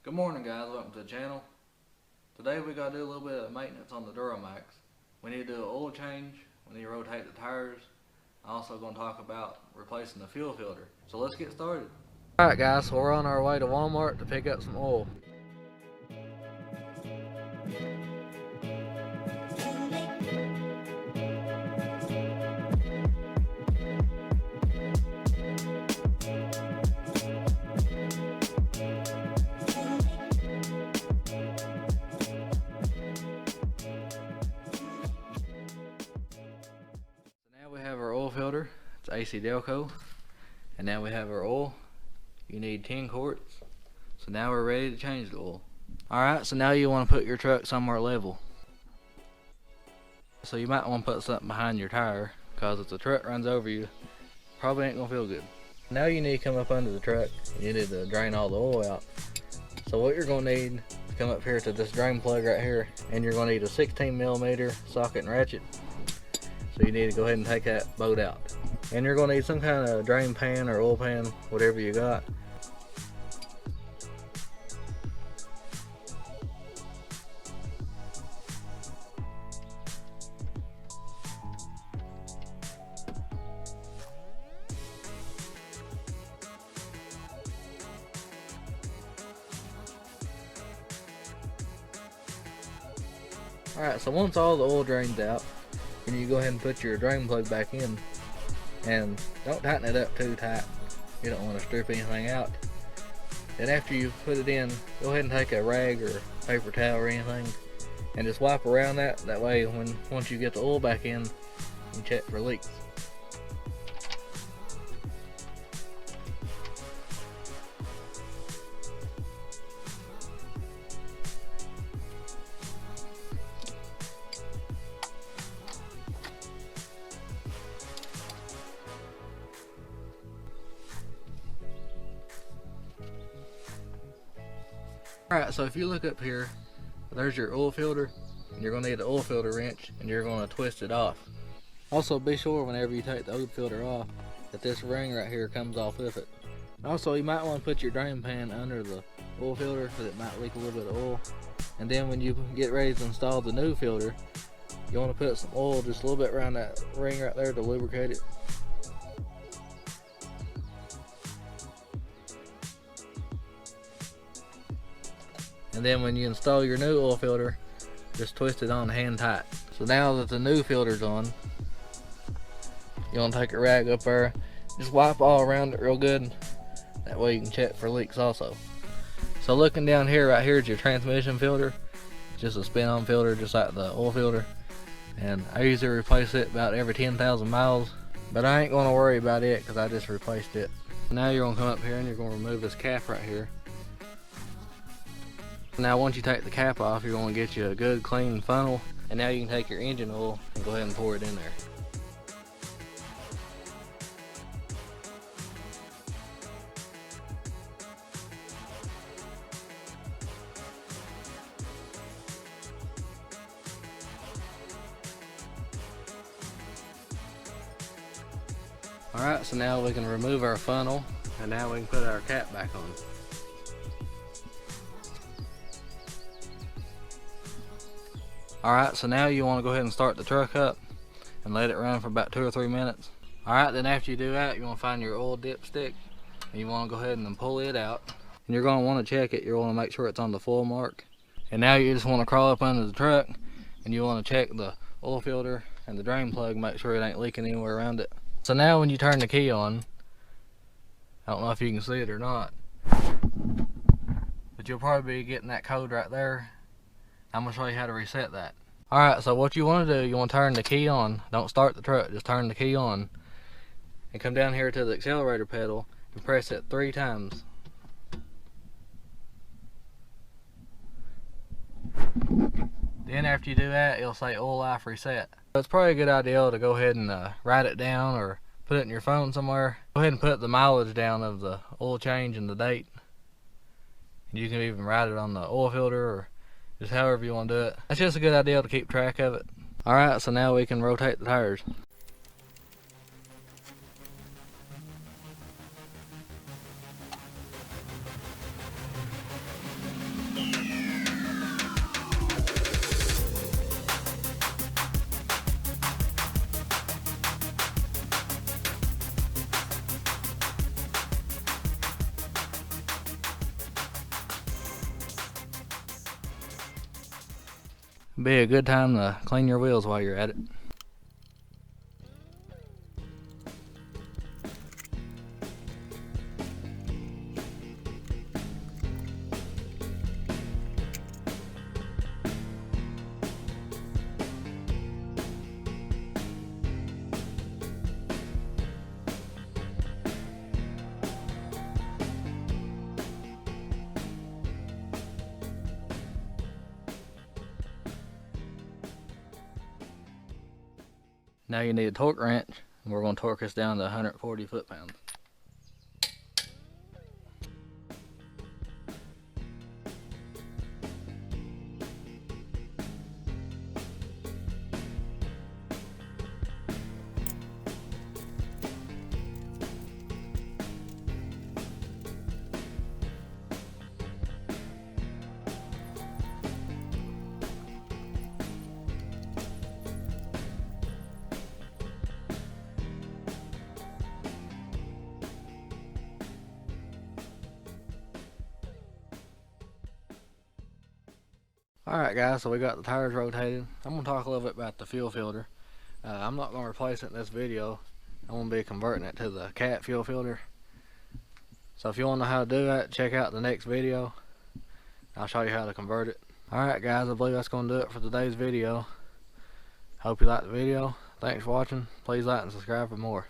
Good morning guys, welcome to the channel. Today we got to do a little bit of maintenance on the Duramax. We need to do an oil change, we need to rotate the tires. I'm also going to talk about replacing the fuel filter. So let's get started. Alright guys, so we're on our way to Walmart to pick up some oil. Filter, it's AC Delco, and now we have our oil. You need 10 quarts. So now we're ready to change the oil. Alright, so now you want to put your truck somewhere level. So you might want to put something behind your tire, because if the truck runs over you, probably ain't gonna feel good. Now you need to come up under the truck and you need to drain all the oil out. So what you're gonna need is come up here to this drain plug right here, and you're gonna need a 16mm socket and ratchet. So you need to go ahead and take that bolt out. And you're going to need some kind of drain pan or oil pan, whatever you got. Alright, so once all the oil drains out, and you go ahead and put your drain plug back in, and don't tighten it up too tight. You don't want to strip anything out. Then after you put it in, go ahead and take a rag or paper towel or anything and just wipe around that. That way once you get the oil back in, you can check for leaks. Alright, so if you look up here, there's your oil filter, and you're going to need an oil filter wrench, and you're going to twist it off. Also be sure whenever you take the oil filter off that this ring right here comes off with it. Also you might want to put your drain pan under the oil filter because it might leak a little bit of oil. And then when you get ready to install the new filter, you want to put some oil just a little bit around that ring right there to lubricate it. And then when you install your new oil filter, just twist it on hand tight. So now that the new filter's on, you want to take a rag up there, just wipe all around it real good. That way you can check for leaks also. So looking down here, right here is your transmission filter. It's just a spin-on filter, just like the oil filter. And I usually replace it about every 10,000 miles. But I ain't going to worry about it because I just replaced it. Now you're going to come up here and you're going to remove this cap right here. Now once you take the cap off, you're going to get you a good clean funnel, and now you can take your engine oil and go ahead and pour it in there. Alright, so now we can remove our funnel, and now we can put our cap back on. Alright, so now you want to go ahead and start the truck up and let it run for about 2 or 3 minutes. Alright, then after you do that, you want to find your oil dipstick and you want to go ahead and then pull it out. And you're going to want to check it. You want to make sure it's on the full mark. And now you just want to crawl up under the truck and you want to check the oil filter and the drain plug, make sure it ain't leaking anywhere around it. So now when you turn the key on, I don't know if you can see it or not, but you'll probably be getting that code right there. I'm going to show you how to reset that. Alright, so what you want to do, you want to turn the key on. Don't start the truck, just turn the key on. And come down here to the accelerator pedal and press it 3 times. Then after you do that, it'll say oil life reset. So it's probably a good idea to go ahead and write it down or put it in your phone somewhere. Go ahead and put the mileage down of the oil change and the date. And you can even write it on the oil filter or just however you want to do it. That's just a good idea to keep track of it. Alright, so now we can rotate the tires. Be a good time to clean your wheels while you're at it. Now you need a torque wrench, and we're going to torque this down to 140 foot-pounds. Alright guys, so we got the tires rotated. I'm going to talk a little bit about the fuel filter. I'm not going to replace it in this video. I'm going to be converting it to the cat fuel filter. So if you want to know how to do that, check out the next video. I'll show you how to convert it. Alright guys, I believe that's going to do it for today's video. Hope you liked the video. Thanks for watching. Please like and subscribe for more.